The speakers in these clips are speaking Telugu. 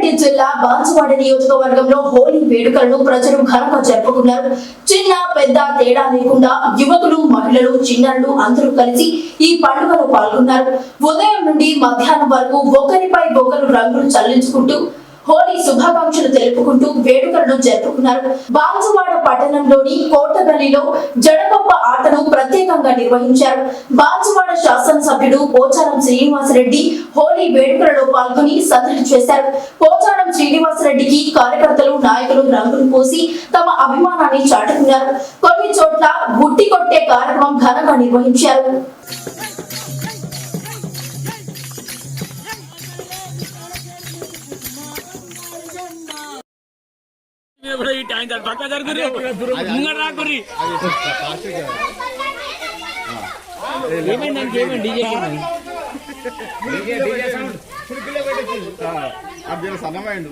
రంగారెడ్డి జిల్లా బాన్సువాడ నియోజకవర్గంలో హోలీ వేడుకలను ప్రజలు ఘనంగా జరుపుకున్నారు. చిన్న పెద్ద తేడా లేకుండా యువకులు, మహిళలు, చిన్నారులు అందరూ కలిసి ఈ పండుగలో పాల్గొన్నారు. ఉదయం నుండి మధ్యాహ్నం వరకు ఒకరిపై ఒకరు రంగులు చల్లించుకుంటూ హోలీ శుభాకాంక్షలు తెలుపుకుంటూ వేడుకలను జరుపుకున్నారు. బాన్సువాడ పట్టణంలోని కోటగల్లిలో జడకొప్ప ఆటను ప్రత్యేకంగా నిర్వహించారు. బాన్సువాడ శాసనసభ్యుడు పోచారం శ్రీనివాసరెడ్డి హోలీ వేడుకలలో పాల్గొని సందడి చేశారు. పోచారం శ్రీనివాసరెడ్డికి కార్యకర్తలు, నాయకులు రంగులు పూసి తమ అభిమానాన్ని చాటుకున్నారు. కొన్ని చోట్ల గుట్టి కొట్టే కార్యక్రమం ఘనంగా నిర్వహించారు. సన్నమైండు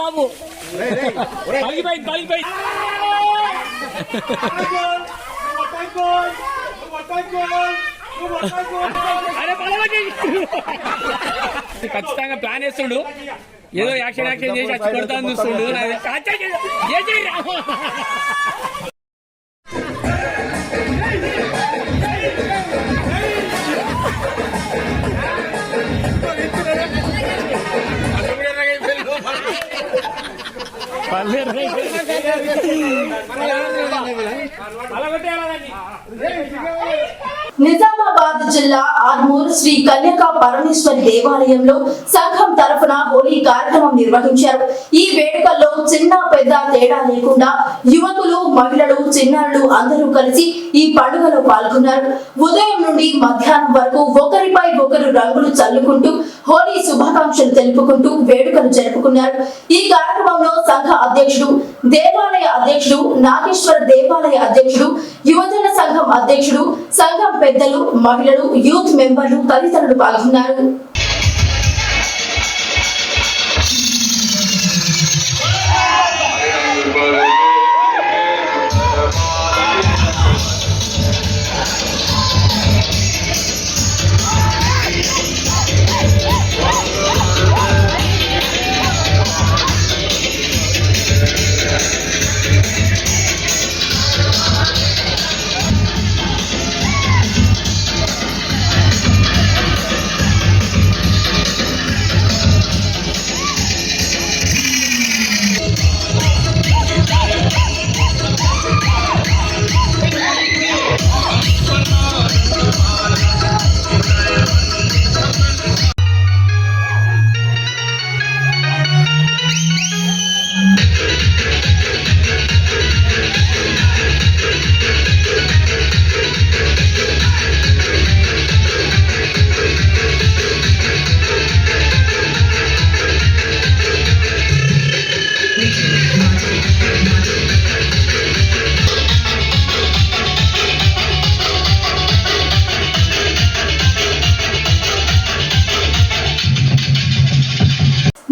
బాబు ఖచ్చితంగా ప్లాన్ వేస్తుండు. ఏదో యాక్షన్ చేసి వచ్చి కొడతాను చూస్తుండు. నిజామాబాద్ జిల్లా ఆర్మూర్ శ్రీ కన్యకా పరమేశ్వరి దేవాలయంలో సంఘం తరఫున హోలీ కార్యక్రమం నిర్వహించారు. ఈ వేడుకల్లో చిన్న పెద్ద తేడా లేకుండా యువకులు, మహిళలు, చిన్నారులు అందరూ కలిసి ఈ పండుగలో పాల్గొన్నారు. ఉదయం నుండి మధ్యాహ్నం వరకు ఒకరిపై ఒకరు రంగులు చల్లుకుంటూ హోలీ శుభాకాంక్షలు తెలుపుకుంటూ వేడుకలు జరుపుకున్నారు. ఈ కార్యక్రమంలో సంఘ అధ్యక్షుడు, దేవాలయ అధ్యక్షుడు, నాగేశ్వర దేవాలయ అధ్యక్షుడు, యువజన సంఘం అధ్యక్షుడు, సంఘం పెద్దలు, మహిళలు, యూత్ మెంబర్లు తదితరులు పాల్గొన్నారు.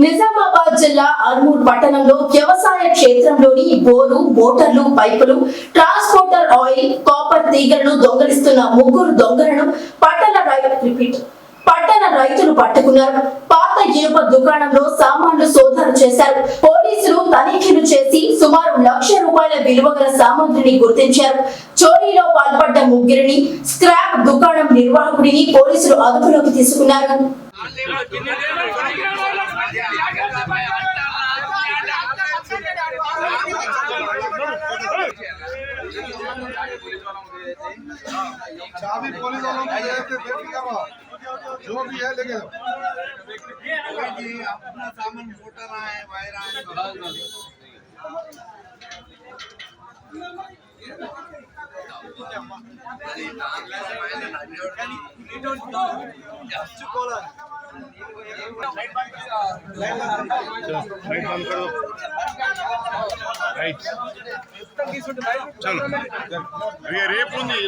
నిజామాబాద్ జిల్లా ఆర్మూర్ పట్టణంలో వ్యవసాయ క్షేత్రంలోని బోరు, మోటార్లు, పైపులు, ట్రాన్స్పోర్టర్ ఆయిల్, కాపర్ తీగలను దొంగలిస్తున్న ముగ్గురు దొంగలను పట్టణ రైతులు పట్టుకున్నారు. పాత ఇనుప దుకాణంలో సామాన్లు సోదాలు చేశారు. పోలీసులు తనిఖీలు చేసి సుమారు ₹1,00,000 విలువ గల సామాగ్రిని గుర్తించారు. చోరీలో పాల్పడ్డ ముగ్గురిని, స్క్రాప్ దుకాణం నిర్వాహకుడిని పోలీసులు అదుపులోకి తీసుకున్నారు. चाबी पुलिस वालों को दे के वेट करो, जो भी है लेके जाओ। अपना सामान मोटर आए, वायर आए, चलो ये रेप ఉంది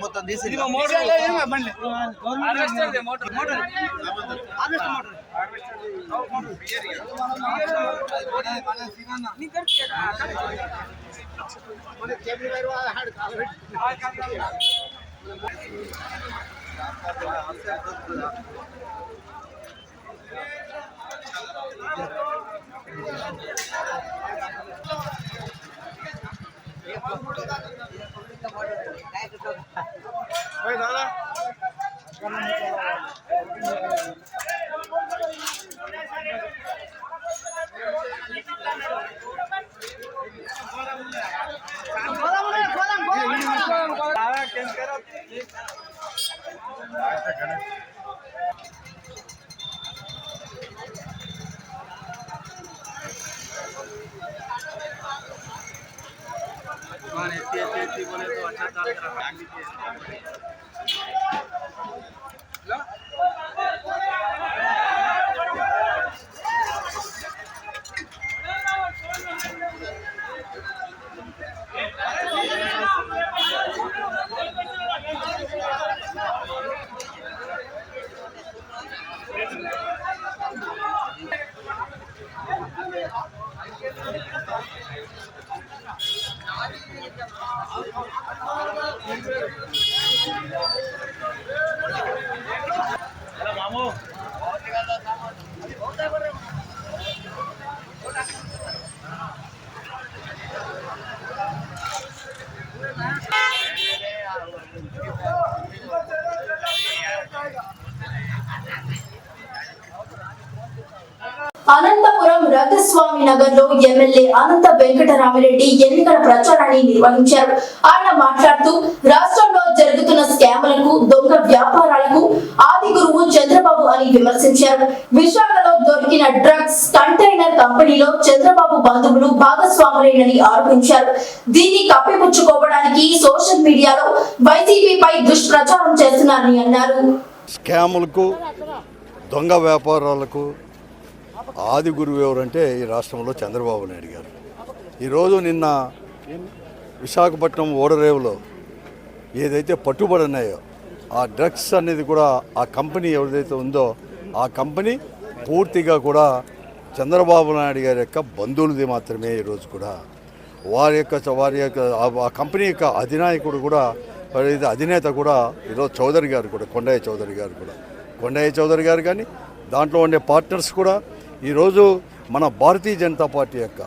మొత్తం తీసి बोले तो अच्छा అనంతపురం రథస్వామి నగర్ లో ఎమ్మెల్యే అనంత వెంకటరామిరెడ్డి ఎన్నికల ప్రచారాన్ని నిర్వహించారు. ఆయన మాట్లాడుతూ రాష్ట్రంలో జరుగుతున్న స్కామ్లకు, దొంగ వ్యాపారాలకు ఆది గురువు చంద్రబాబు అని విమర్శించారు. విశాఖలో దొరికిన డ్రగ్స్ కంటైనర్ కంపెనీలో చంద్రబాబు బంధువులు భాగస్వాములేనని ఆరోపించారు. దీన్ని కప్పిపుచ్చుకోవడానికి సోషల్ మీడియాలో వైసీపీపై దుష్ప్రచారం చేస్తున్నారని అన్నారు. స్కాములకు, దొంగ వ్యాపారాలకు ఆది గురువు ఎవరంటే ఈ రాష్ట్రంలో చంద్రబాబు నాయుడు గారు. ఈరోజు నిన్న విశాఖపట్నం ఓడరేవులో ఏదైతే పట్టుబడి ఉన్నాయో ఆ డ్రగ్స్ అనేది కూడా ఆ కంపెనీ ఎవరిదైతే ఉందో ఆ కంపెనీ పూర్తిగా కూడా చంద్రబాబు నాయుడు గారి యొక్క బంధువులది మాత్రమే. ఈరోజు కూడా వారి యొక్క ఆ కంపెనీ యొక్క అధినాయకుడు కూడా అధినేత కూడా ఈరోజు చౌదరి గారు కూడా కొండయ్య చౌదరి గారు కానీ దాంట్లో ఉండే పార్ట్నర్స్ కూడా ఈరోజు మన భారతీయ జనతా పార్టీ యొక్క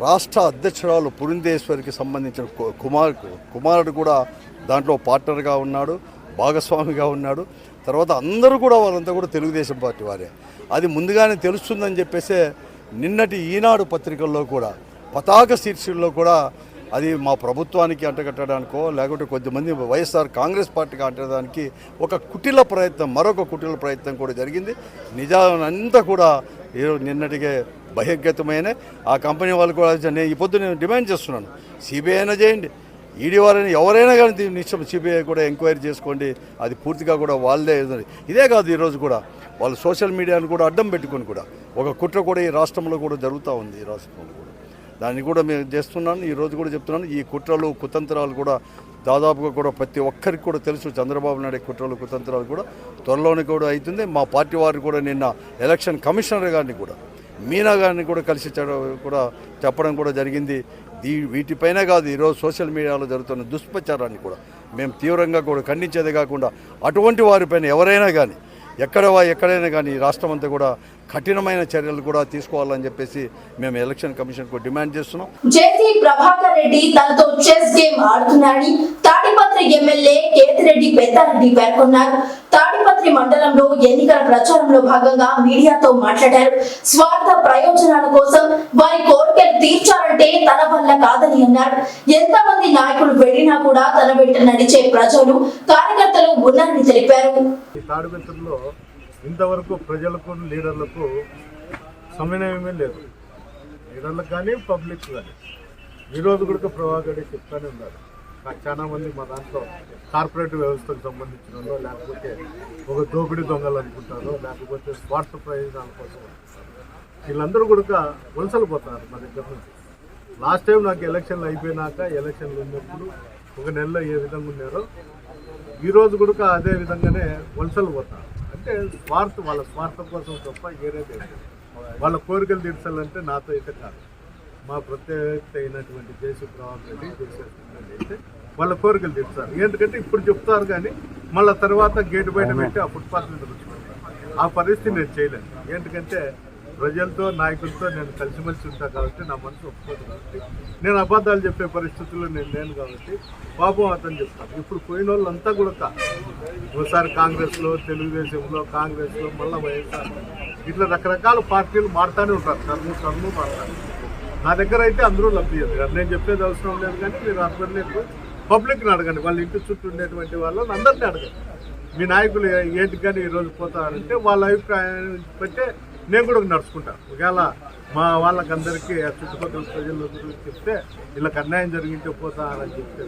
రాష్ట్ర అధ్యక్షురాలు పురంధేశ్వరికి సంబంధించిన కుమారుడు కూడా దాంట్లో పార్ట్నర్గా ఉన్నాడు, భాగస్వామిగా ఉన్నాడు. తర్వాత అందరూ కూడా వాళ్ళంతా కూడా తెలుగుదేశం పార్టీ వారే. అది ముందుగానే తెలుస్తుందని చెప్పేసే నిన్నటి ఈనాడు పత్రికల్లో కూడా పతాక శీర్షికల్లో కూడా అది మా ప్రభుత్వానికి అంటగట్టడానికో లేకపోతే కొద్దిమంది వైఎస్ఆర్ కాంగ్రెస్ పార్టీకి అంటడానికి మరొక కుటిల ప్రయత్నం కూడా జరిగింది. నిజానంతా కూడా నిన్నటికే బహిర్గతమైన ఆ కంపెనీ వాళ్ళు కూడా నేను ఈ పొద్దు నేను డిమాండ్ చేస్తున్నాను, సిబిఐ అయినా చేయండి, ఈడీ వారైనా ఎవరైనా కానీ నిశ్చయం సిబిఐ కూడా ఎంక్వైరీ చేసుకోండి. అది పూర్తిగా కూడా వాళ్ళే. ఇదే కాదు, ఈరోజు కూడా వాళ్ళు సోషల్ మీడియాను కూడా అడ్డం పెట్టుకొని కూడా ఒక కుట్ర కూడా ఈ రాష్ట్రంలో కూడా జరుగుతూ ఉంది. ఈ రాష్ట్రంలో కూడా దాన్ని కూడా మేము చేస్తున్నాను. ఈరోజు కూడా చెప్తున్నాను, ఈ కుట్రలు కుతంత్రాలు కూడా దాదాపుగా కూడా ప్రతి ఒక్కరికి కూడా తెలుసు. చంద్రబాబు నాయుడు కుట్రలు కుతంత్రాలు కూడా త్వరలోనే కూడా అవుతుంది. మా పార్టీ వారు కూడా నిన్న ఎలక్షన్ కమిషనర్ గారిని కూడా మీనా గారిని కూడా కలిసి కూడా చెప్పడం కూడా జరిగింది. వీటిపైనే కాదు, ఈరోజు సోషల్ మీడియాలో జరుగుతున్న దుష్ప్రచారాన్ని కూడా మేము తీవ్రంగా కూడా ఖండించేదే కాకుండా అటువంటి వారిపైన ఎవరైనా కానీ ఎక్కడైనా కానీ రాష్ట్రం అంతా కూడా కఠినమైన చర్యలు కూడా తీసుకోవాలని చెప్పేసి మేము ఎలక్షన్ కమిషన్కు డిమాండ్ చేస్తున్నాం. జేసీ ప్రభాకర్ రెడ్డి తనతో చెస్ గేమ్ ఆడుతున్నారని తాడిపత్రి ఎమ్మెల్యే కేతిరెడ్డి పెద్దారెడ్డి పేర్కొన్నారు. తాడిపత్రి మండలంలో ఎన్నికల ప్రచారంలో భాగంగా మీడియాతో మాట్లాడారు. స్వార్థ ప్రయోజనాల కోసం వారి కోరికలు తీర్చాలంటే తన వల్ల కాదని అన్నారు. ఎంతమంది నాయకులు వెళ్ళినా కూడా తన వెంట నడిచే ప్రజలు కార్యకర్తలు ఉన్నారని తెలిపారు. తాడిపత్రిలో ఇంతవరకు ప్రజలకు లీడర్లకు సమన్వయమే లేదు. లీడర్లకు కానీ పబ్లిక్ కానీ ఈరోజు కూడా ప్రభాకర్ చెప్తానే ఉన్నారు. చాలా మంది మా దాంట్లో కార్పొరేట్ వ్యవస్థకు సంబంధించిన వాళ్ళు, లేకపోతే ఒక దోపిడీ దొంగలు అనుకుంటారో, లేకపోతే స్వార్థ ప్రయోజనాల కోసం వీళ్ళందరూ కూడా వలసలు పోతారు మా దగ్గర నుంచి. లాస్ట్ టైం నాకు ఎలక్షన్లు అయిపోయినాక ఎలక్షన్లు ఉన్నప్పుడు ఒక నెలలో ఏ విధంగా ఉన్నారో ఈరోజు కూడా అదే విధంగానే వలసలు పోతారు. అంటే వాళ్ళ స్వార్థం కోసం తప్ప ఏదైతే వాళ్ళ కోరికలు తీర్చాలంటే నాతో అయితే కాదు. మా ప్రత్యేకత అయినటువంటి జేసీ ప్రభాకర్ రెడ్డి చేసేటువంటి అయితే వాళ్ళ కోరికలు తీర్చారు. ఎందుకంటే ఇప్పుడు చెప్తారు కానీ మళ్ళీ తర్వాత గేటు బయట పెట్టి ఆ ఫుట్పాత్ మీద కూర్చుంటారు. ఆ పరిస్థితి నేను చేయలేను. ఎందుకంటే ప్రజలతో నాయకులతో నేను కలిసిమెలిసి ఉంటాను కాబట్టి నా మనసు ఒప్పుకోదు కాబట్టి నేను అబద్ధాలు చెప్పే పరిస్థితుల్లో నేను లేను కాబట్టి పాపం అతను చెప్తాను. ఇప్పుడు పోయిన వాళ్ళంతా కూడా ఒకసారి కాంగ్రెస్లో, తెలుగుదేశంలో, కాంగ్రెస్లో, మళ్ళీ వైఎస్ఆర్ ఇట్లా రకరకాల పార్టీలు మారుతూనే ఉంటారు. టర్ము మారుతారు. నా దగ్గర అయితే అందరూ లబ్ధి చేస్తారు. నేను చెప్పేది అవసరం లేదు కానీ మీరు అందరినీ పబ్లిక్ని అడగండి. వాళ్ళ ఇంటి చుట్టూ ఉండేటువంటి వాళ్ళని అందరినీ అడగండి. మీ నాయకులు ఏంటి కానీ ఈరోజు పోతారంటే వాళ్ళ అభిప్రాయాన్ని బట్టే నేను కూడా నడుచుకుంటాను. ఒకవేళ మా వాళ్ళకందరికీ చుట్టుపక్కల ప్రజలందరూ చెప్తే వీళ్ళకి అన్యాయం జరిగింటే పోతారని చెప్తే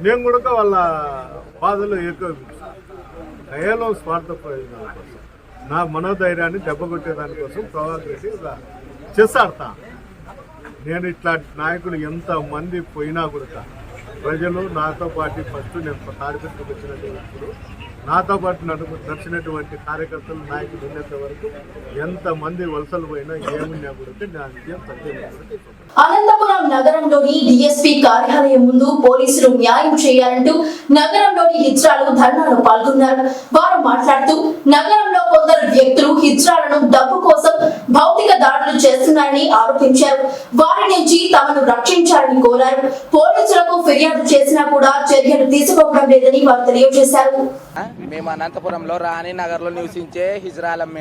నేను కూడా వాళ్ళ బాధలు ఏకోపిస్తాను. కేవలం స్వార్థ ప్రయోజనాల కోసం, నా మనోధైర్యాన్ని దెబ్బకొట్టేదానికోసం ప్రభాకర్ రెడ్డి చెస్ ఆడతా. నేను ఇట్లాంటి నాయకులు ఎంతమంది పోయినా కూడా ప్రజలు నాతో పాటు ఫస్ట్ నేను తాడిపత్రికి వచ్చినప్పుడు నాతో పాటు నడిచినటువంటి కార్యకర్తలు, నాయకులు ఉన్నంత వరకు ఎంతమంది వలసలు పోయినా ఏమున్నా కూడా నా విజయం తగ్గలేదు. అనంతపురం నగరంలోని డిఎస్పీ కార్యాలయం ముందు పోలీసులు న్యాయం చేయాలంటూ నగరంలోని హిజ్రాలు ధర్నాలో పాల్గొన్నారు. వారు మాట్లాడుతూ నగరంలో కొందరు వ్యక్తులు హిజ్రాలను డబ్బు కోసం భౌతిక దాడులు చేస్తున్నారని ఆరోపించారు. వారి నుంచి తమను రక్షించాలని కోరారు. పోలీసులకు ఫిర్యాదు చేసినా కూడా చర్యలు తీసుకోవడం లేదని వారు తెలియజేశారు. మేము అనంతపురంలో రాణి నగర్లో నివసించే హిజ్రాలం.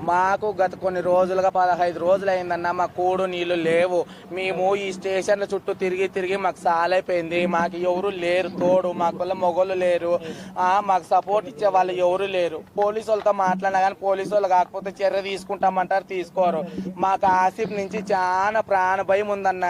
మాకు గత కొన్ని రోజులుగా 15 రోజులు అయిందన్న మా కూడు నీళ్లు లేవు. మేము ఈ స్టేషన్ల చుట్టూ తిరిగి మాకు సాలైపోయింది. మాకు ఎవరు లేరు తోడు, మాకు వల్ల మొగోళ్ళు లేరు, మాకు సపోర్ట్ ఇచ్చే వాళ్ళు ఎవరు లేరు. పోలీసు వాళ్ళతో మాట్లాడినా కానీ పోలీసు వాళ్ళు కాకపోతే చర్య తీసుకుంటామంటారు, తీసుకోరు. మాకు ఆసిఫ్ నుంచి చాలా ప్రాణ భయం ఉందన్న.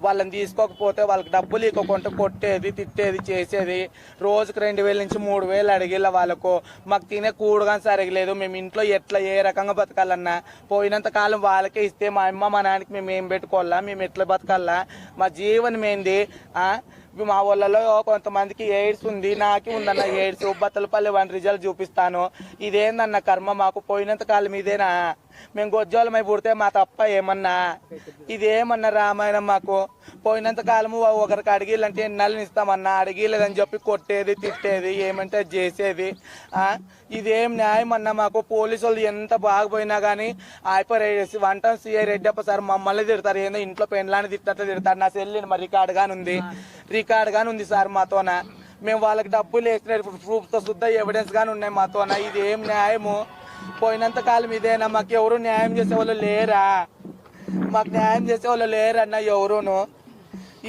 వాళ్ళని తీసుకోకపోతే వాళ్ళకి డబ్బులు ఇవ్వకుంటే కొట్టేది, తిట్టేది, చేసేది. రోజుకి 2000 నుంచి 3000 అడిగిళ్ళ వాళ్ళకు. మాకు తినే కూడు కానీ సరిగలేదు. మేము ఇంట్లో ఎట్లా ఏ రకంగా బతకాలన్నా పోయినంత కాలం వాళ్ళకే ఇస్తే మా అమ్మ మా నాన్నకి మేము ఏం పెట్టుకోవాలా, మేము ఎట్లా బతకాలా, మా జీవనం ఏంది. మా వాళ్ళలో కొంతమందికి ఎయిడ్స్ ఉంది, నాకే ఉందన్న ఎయిడ్స్. బత్తలపల్లి 1 రిజల్ట్ చూపిస్తాను. ఇదేందన్న కర్మ మాకు. పోయినంత కాలం ఇదేనా? మేము గొజ్జోళమై పుడితే మా తప్ప ఏమన్నా? ఇదేమన్నా రామాయణం మాకు? పోయినంత కాలము ఒకరికి అడిగిలంటే ఎన్నాళ్ళని ఇస్తామన్నా, అడిగిలేదని చెప్పి కొట్టేది, తిట్టేది, ఏమంటే చేసేది. ఇదేం న్యాయం అన్నా మాకు? పోలీసు వాళ్ళు ఎంత బాగుపోయినా కానీ అయిపోయి వంట సిఐ రెడ్డప్ప సార్ మమ్మల్ని తిడతారు. ఏందో ఇంట్లో పెండ్లాన్ని తిట్టట్లు తిడతారు. నా సెల్లిని మరి రికార్డ్ గాని ఉంది సార్ మాతోన. మేము వాళ్ళకి డబ్బులు వేసిన ప్రూఫ్తో శుద్ధ ఎవిడెన్స్ గాని ఉన్నాయి మాతోన. ఇది ఏం న్యాయము? పోయినంత కాలం ఇదేనా? మాకు ఎవరు న్యాయం చేసే వాళ్ళు లేరా? మాకు న్యాయం చేసే వాళ్ళు లేరన్న ఎవరును.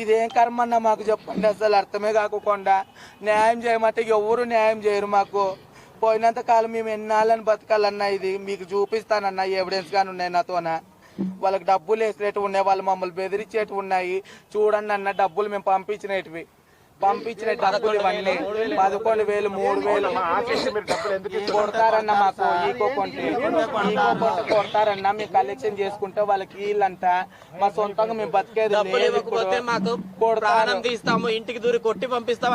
ఇదేం కర్మ అన్న మాకు చెప్పండి. అసలు అర్థమే కాకుండా న్యాయం చేయమంటే ఎవరు న్యాయం చేయరు మాకు. పోయినంత కాలం మేము ఎన్నాళ్ళని బతకాలన్నా ఇది మీకు చూపిస్తానన్నా ఎవిడెన్స్ గాని ఉన్నాయి నాతోన. వాళ్ళకి డబ్బులు వేసినట్టు ఉన్నాయి, వాళ్ళు మమ్మల్ని బెదిరించేటివి ఉన్నాయి. చూడండి అన్న, డబ్బులు మేము పంపించిన డబ్బులు ఇవన్నీ 11,000 3,000 కొడతారన్న మాకు. ఈకో కొంటే కొడతారన్న. మేము కలెక్షన్ చేసుకుంటే వాళ్ళకి వీళ్ళంట. మా సొంతంగా మేము బతికేది ఇంటికి దూరి కొట్టి పంపిస్తాం.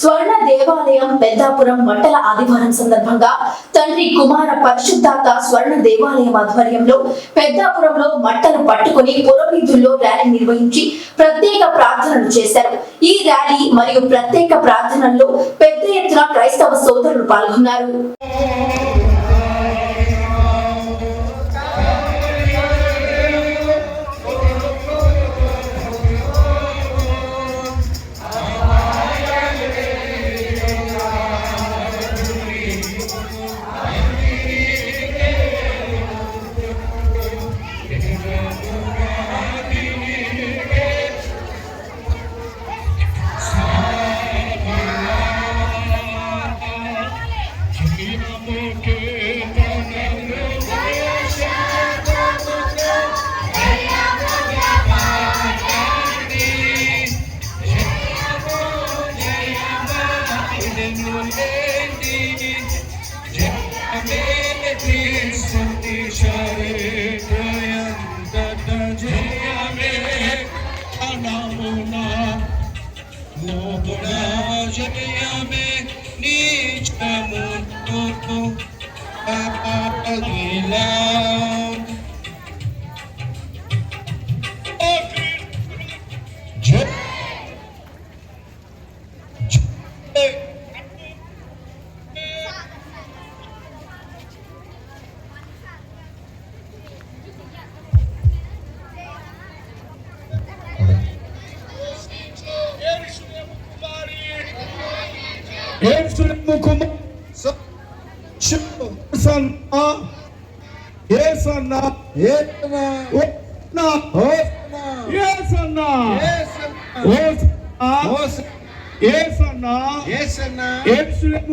స్వర్ణ దేవాలయం పెద్దాపురం మండల ఆదివారం సందర్భంగా తండ్రి కుమార పరిశుద్ధాత స్వర్ణ దేవాలయం ఆధ్వర్యంలో పెద్దాపురంలో మట్టలు పట్టుకుని పురవీధుల్లో ర్యాలీ నిర్వహించి ప్రత్యేక ప్రార్థనలు చేశారు. ఈ ర్యాలీ మరియు ప్రత్యేక ప్రార్థనల్లో పెద్ద ఎత్తున క్రైస్తవ సోదరులు పాల్గొన్నారు.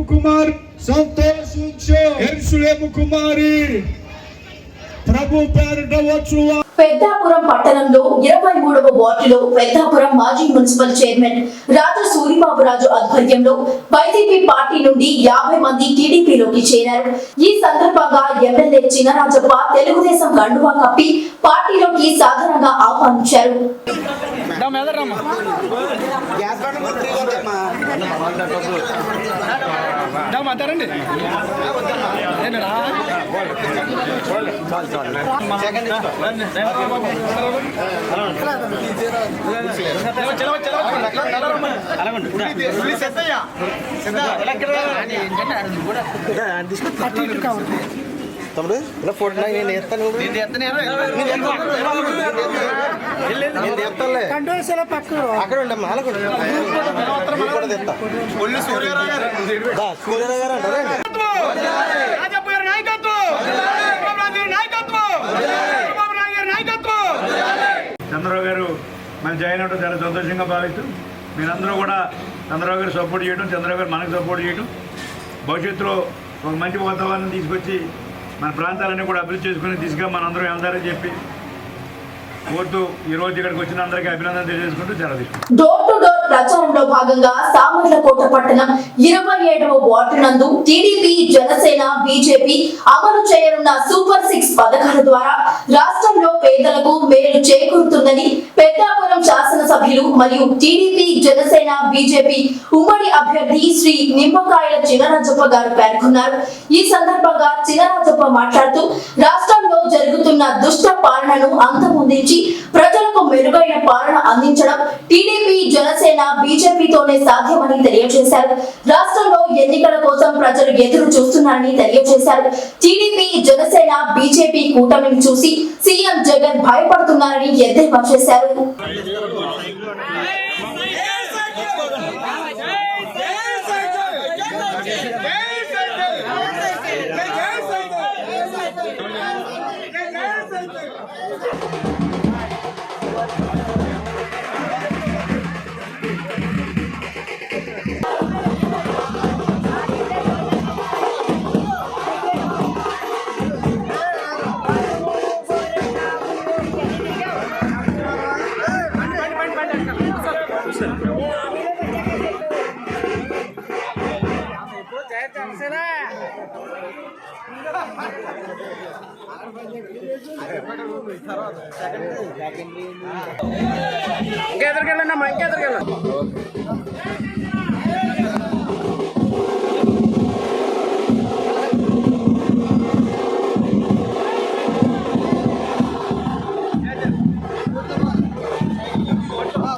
కుమార్ సంతోషించు యెరూషలేము కుమారి ప్రభు పేరిట వచ్చు. పెద్దాపురం పట్టణంలో 23వ వార్డులో పెద్దాపురం మాజీ మున్సిపల్ చైర్మన్ రాజా సూరిబాబురాజు ఆధ్వర్యంలో వైసీపీ పార్టీ నుండి 50 మంది టీడీపీలోకి చేరారు. ఈ సందర్భంగా ఎమ్మెల్యే చినరాజప్ప తెలుగుదేశం కండువా కప్పి పార్టీలోకి సాధారణంగా ఆహ్వానించారు. తమ్ముడు ఇలా ఫోటో నేను ఎత్తాను అక్కడ ఉండమ్మా కూడా తెస్తా సూర్యరావు గారు అంటారా చంద్రబాబు గారు మన జాయిన్ అవడం చాలా సంతోషంగా భావిస్తూ మీరందరూ కూడా చంద్రబాబు గారు సపోర్ట్ చేయడం, చంద్రబాబు గారు మనకు సపోర్ట్ చేయడం, భవిష్యత్తులో ఒక మంచి వాతావరణం తీసుకొచ్చి మన ప్రాంతాలన్నీ కూడా అభివృద్ధి చేసుకునే దిశగా మనందరం వెళ్తారని చెప్పి కోరుతూ ఈ రోజు ఇక్కడికి వచ్చిన అందరికీ అభినందన తెలియజేసుకుంటూ చాలా డోర్ టు డోర్ ప్రచారంలో భాగంగా సామర్లకోట పట్టణం 27వ వార్డు నందు టీడీపీ, జనసేన, బీజేపీ అమలు చేయనున్న సూపర్ 6 పథకాల ద్వారా రాష్ట్రంలో పేదలకు మేలు చేకూరుతుందని పెద్దాపురం శాసనసభ్యులు మరియు టీడీపీ, జనసేన, బీజేపీ ఉమ్మడి అభ్యర్థి శ్రీ నిమ్మకాయల చినరాజప్ప గారు పేర్కొన్నారు. ఈ సందర్భంగా చినరాజప్ప మాట్లాడుతూ రాష్ట్రంలో జరుగుతున్న దుష్ట పాలనను అంతమొందించి ప్రజలకు మెరుగైన పాలన అందించడం టీడీపీ, జనసేన, బీజేపీతోనే సాధ్యమని తెలియజేశారు. రాష్ట్రంలో ఎన్నికల కోసం ప్రజలు ఎదురు చూస్తున్నారని తెలియజేశారు. టీడీపీ, జనసేన, బీజేపీ కూటమిని చూసి సీఎం జగన్ భయపడుతున్నారని ఎద్దేవా చేశారు. ఇంకెదరికెళ్ళండి ఇంకెదరికెళ్ళండి.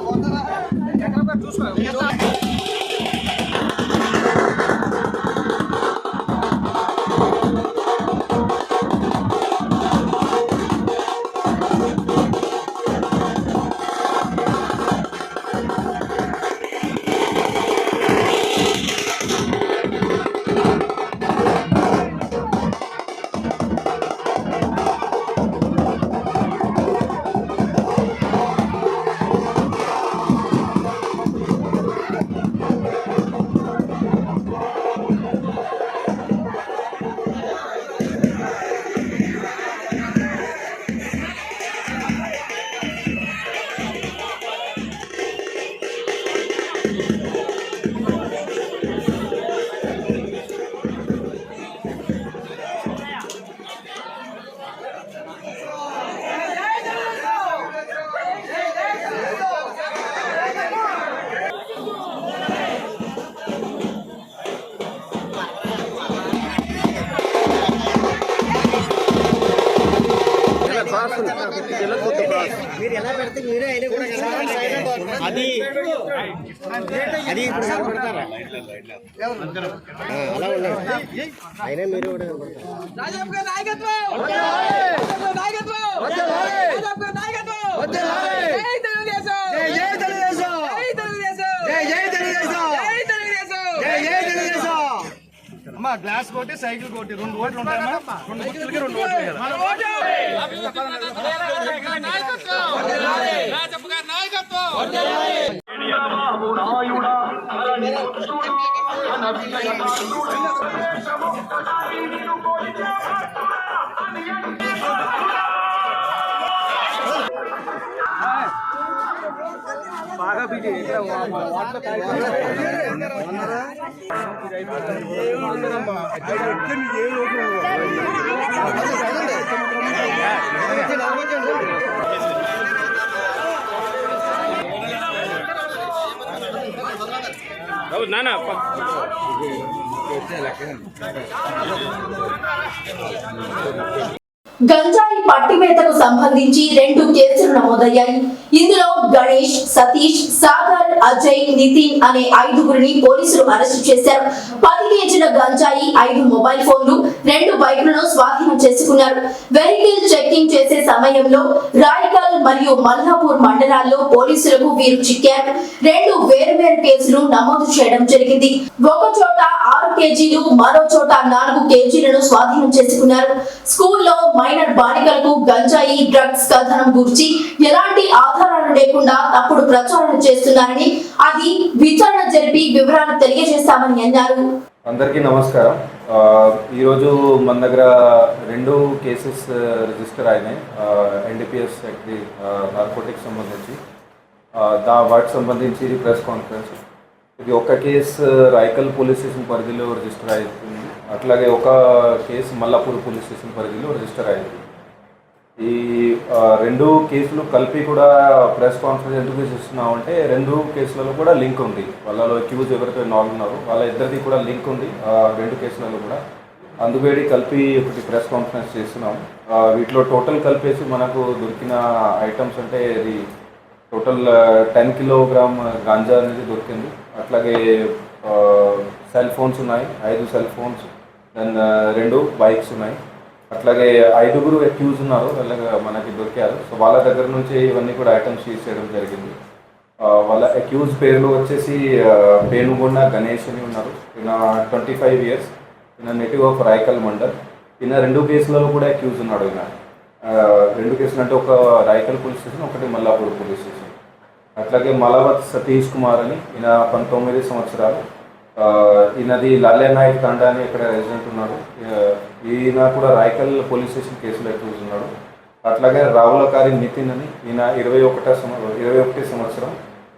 పోతారా మీరు ఎలా పెడితే మీరే అయినా కూడా అది అది పెడతారా అలా ఉండండి అయినా మీరు కూడా అమ్మా గ్లాస్ కొట్టి సైకిల్ కొట్టి 2 ఓట్లు ఉంటాయమ్మా 2 గుర్తులకి 2 ఓట్లు బాగా బిజీ నానా గంజాయి పట్టివేతకు సంబంధించి 2 కేసులు నమోదయ్యాయి. ఇందులో గణేష్, సతీష్, సాగర్, అజయ్, నితిన్ అనే 5గురిని పోలీసులు అరెస్టు చేశారు. 10 కేజీల గంజాయి, 5 మొబైల్ ఫోన్లు, 2 బైకులను స్వాధీనం చేసుకున్నారు. వెహికల్ చెకింగ్ చేసే సమయంలో రాయకల్ మరియు మల్లాపూర్ మండలాల్లో పోలీసులకు వీరు చిక్కారు. 2 వేర్వేరు కేసులు నమోదు చేయడం జరిగింది. ఒక చోట 6 కేజీలు, మరో చోట 4 కేజీలను స్వాధీనం చేసుకున్నారు. స్కూల్లో మైనర్ బాలికలకు గంజాయి డ్రగ్స్ కథనం గురించి ఎలాంటి ఆధారాలు లేకుండా తప్పుడు ప్రచారం చేస్తున్నారని, అది విచారణ జరిపి వివరాలు తెలియజేస్తామని అన్నారు. అందరికీ నమస్కారం. ఈరోజు మన దగ్గర 2 కేసెస్ రిజిస్టర్ అయినాయి. ఎన్డీపీఎస్ యాక్ట్ నార్కోటిక్స్ సంబంధించి వాటికి సంబంధించి ప్రెస్ కాన్ఫరెన్స్. ఇది ఒక కేసు రాయకల్ పోలీస్ స్టేషన్ పరిధిలో రిజిస్టర్ అవుతుంది. అట్లాగే ఒక కేసు మల్లాపూర్ పోలీస్ స్టేషన్ పరిధిలో రిజిస్టర్ అయింది. ఈ 2 కేసులు కలిపి కూడా ప్రెస్ కాన్ఫరెన్స్ ఎందుకు చేస్తున్నాం అంటే 2 కేసులలో కూడా లింక్ ఉంది. వాళ్ళలో అక్యూజ్ ఎవరైతే 4 ఉన్నారో వాళ్ళ ఇద్దరిది కూడా లింక్ ఉంది 2 కేసులలో కూడా. అందువేడి కలిపి ఒకటి ప్రెస్ కాన్ఫరెన్స్ చేస్తున్నాం. వీటిలో టోటల్ కలిపేసి మనకు దొరికిన ఐటమ్స్ అంటే ఇది టోటల్ 10 కిలోగ్రామ్ గాంజా అనేది దొరికింది. అట్లాగే సెల్ ఫోన్స్ ఉన్నాయి, 5 సెల్ ఫోన్స్, దెన్ 2 బైక్స్ ఉన్నాయి. అట్లాగే 5గురు అక్యూజ్ ఉన్నారు, మనకి దొరికారు. సో వాళ్ళ దగ్గర నుంచి ఇవన్నీ కూడా ఐటమ్స్ సీజ్ చేయడం జరిగింది. వాళ్ళ అక్యూజ్ పేర్లు వచ్చేసి పేనుగొండ గణేష్ అని ఉన్నారు. ఈయన 25 ఇయర్స్, ఈయన నేటివ్ ఆఫ్ రాయకల్ మండల్. ఈయన 2 కేసులలో కూడా అక్యూజ్ ఉన్నాడు. ఈయన 2 కేసులు అంటే ఒక రాయకల్ పోలీస్ స్టేషన్, ఒకటి మల్లాపూర్ పోలీస్ స్టేషన్. అట్లాగే మలవత్ సతీష్ కుమార్ అని, ఈయన 19 సంవత్సరాలు. ఈయనది లాల్యానాయక్ తండా అని ఇక్కడ రెసిడెంట్ ఉన్నాడు. ఈయన కూడా రాయకల్ పోలీస్ స్టేషన్ కేసులో అక్యూజ్ ఉన్నాడు. అట్లాగే రావులకారి నితిన్ అని, ఈయన 21 సంవత్సరం.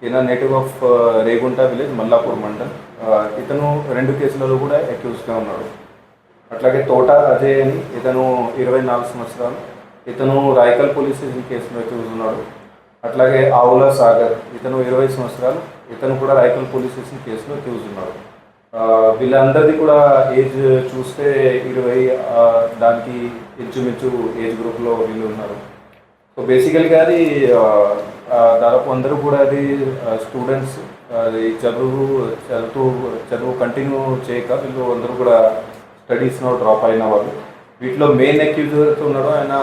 ఈయన native of Regunta village, Mallapur mandal. ఇతను 2 కేసులలో కూడా అక్యూజ్గా ఉన్నాడు. అట్లాగే తోట అజయ్ అని, ఇతను 24 సంవత్సరాలు. ఇతను రాయకల్ పోలీస్ స్టేషన్ కేసులో అక్యూజ్ ఉన్నాడు. అట్లాగే ఆవుల సాగర్, ఇతను 20 సంవత్సరాలు. ఇతను కూడా రాయకల్ పోలీస్ స్టేషన్ కేసులో అక్యూజ్ ఉన్నాడు. వీళ్ళందరిది కూడా ఏజ్ చూస్తే 20 దానికి ఇంచుమించు ఏజ్ గ్రూప్లో వీళ్ళు ఉన్నారు. సో సో బేసికల్గా అది దాదాపు అందరూ కూడా అది స్టూడెంట్స్ అది చదువు కంటిన్యూ చేయక వీళ్ళు అందరూ కూడా స్టడీస్లో డ్రాప్ అయిన వాళ్ళు. వీటిలో మెయిన్ అక్యూజ్ ఎవరైతే ఉన్నాడో ఆయన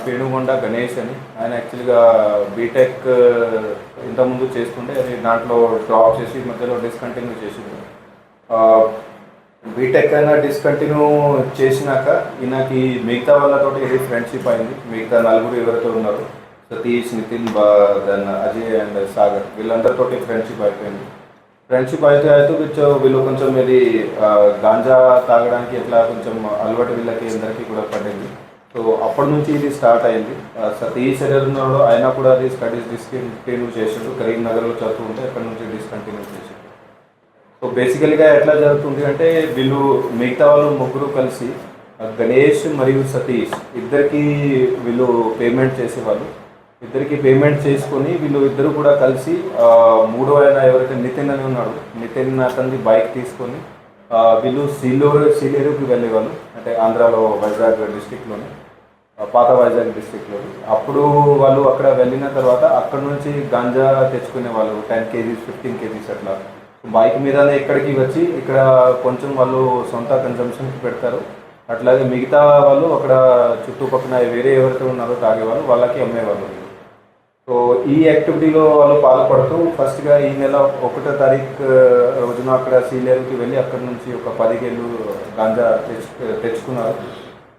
పేణుగొండ గణేష్ అని. ఆయన యాక్చువల్గా బీటెక్ ఇంతకుముందు చేస్తుంటే అది దాంట్లో డ్రాప్ చేసి మధ్యలో డిస్కంటిన్యూ చేసింది. బీటెక్ అయినా డిస్కంటిన్యూ చేసినాక ఈయనకి మిగతా వాళ్ళతో ఇది ఫ్రెండ్షిప్ అయింది. మిగతా నలుగురు ఎవరైతే ఉన్నారో సతీష్, నితిన్, అజయ్ అండ్ సాగర్ వీళ్ళందరితో ఫ్రెండ్షిప్ అయిపోయింది. ఫ్రెండ్షిప్ అయితే వీళ్ళు కొంచెం ఇది గాంజా తాగడానికి ఎట్లా కొంచెం అలవాటు వీళ్ళకి అందరికీ కూడా పడింది. సో అప్పటి నుంచి ఇది స్టార్ట్ అయింది. సతీష్ ఉన్నాడు, ఆయన కూడా అది స్టడీస్ డిస్కంటిన్యూ చేసాడు. కరీంనగర్లో చదువుతుంటే అక్కడ నుంచి డిస్కంటిన్యూ చేసాడు. సో బేసికల్గా ఎట్లా జరుగుతుంది అంటే వీళ్ళు మిగతా వాళ్ళు ముగ్గురు కలిసి గణేష్ మరియు సతీష్ ఇద్దరికి వీళ్ళు పేమెంట్ చేసేవాళ్ళు. ఇద్దరికి పేమెంట్ చేసుకొని వీళ్ళు ఇద్దరు కూడా కలిసి మూడో ఆయన ఎవరైతే నితిన్ అని ఉన్నాడు, నితిన్ అతనిది బైక్ తీసుకొని వీళ్ళు సీలేరుకి వెళ్ళేవాళ్ళు. అంటే ఆంధ్రాలో వైజాగ్ డిస్టిక్లోని, పాత వైజాగ్ డిస్టిక్లోని. అప్పుడు వాళ్ళు అక్కడ వెళ్ళిన తర్వాత అక్కడ నుంచి గాంజా తెచ్చుకునే వాళ్ళు 10 kgs 15 kgs అట్లా బైక్ మీదనే ఇక్కడికి వచ్చి ఇక్కడ కొంచెం వాళ్ళు సొంత కన్జంప్షన్కి పెడతారు. అట్లాగే మిగతా వాళ్ళు అక్కడ చుట్టుపక్కల వేరే ఎవరైతే ఉన్నారో తాగేవాళ్ళు వాళ్ళకి అమ్మేవాళ్ళు. సో ఈ యాక్టివిటీలో వాళ్ళు పాల్పడుతూ ఫస్ట్గా ఈ నెల 1వ తారీఖు రోజున అక్కడ సీలేరుకి వెళ్ళి అక్కడ నుంచి ఒక 10 కేలు గాంజా తెచ్చుకున్నారు.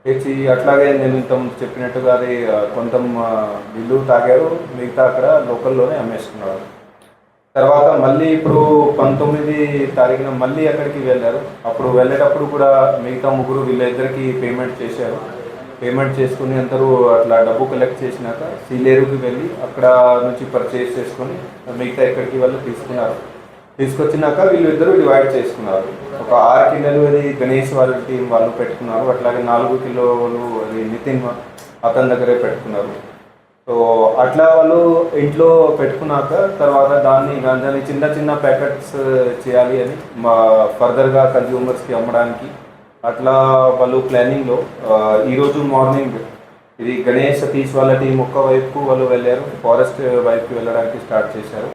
తెచ్చి అట్లాగే నేను ఇంతకుముందు చెప్పినట్టుగా అది కొంత వీళ్ళు తాగారు, మిగతా అక్కడ లోకల్లోనే అమ్మేసుకున్నారు. తర్వాత మళ్ళీ ఇప్పుడు 19 తారీఖున మళ్ళీ అక్కడికి వెళ్ళారు. అప్పుడు వెళ్ళేటప్పుడు కూడా మిగతా ముగ్గురు వీళ్ళిద్దరికి పేమెంట్ చేశారు. పేమెంట్ చేసుకుని అందరూ అట్లా డబ్బు కలెక్ట్ చేసినాక సీలేరుకి వెళ్ళి అక్కడ నుంచి పర్చేస్ చేసుకొని మిగతా ఎక్కడికి వాళ్ళు తీసుకొచ్చినాక వీళ్ళిద్దరూ డివైడ్ చేసుకున్నారు. ఒక 6 కిలోలు అది గణేష్ వాళ్ళ టీం వాళ్ళు పెట్టుకున్నారు. అట్లాగే 4 కిలోలు అది నితిన్ అతని దగ్గరే పెట్టుకున్నారు. సో అట్లా వాళ్ళు ఇంట్లో పెట్టుకున్నాక తర్వాత దాన్ని చిన్న చిన్న ప్యాకెట్స్ చేయాలి అని ఫర్దర్గా కన్జ్యూమర్స్కి అమ్మడానికి అట్లా వాళ్ళు ప్లానింగ్లో ఈరోజు మార్నింగ్ ఇది గణేష్ సతీష్ వాళ్ళ టీం ఒక్క వైపు వాళ్ళు వెళ్ళారు, ఫారెస్ట్ వైపుకి వెళ్ళడానికి స్టార్ట్ చేశారు.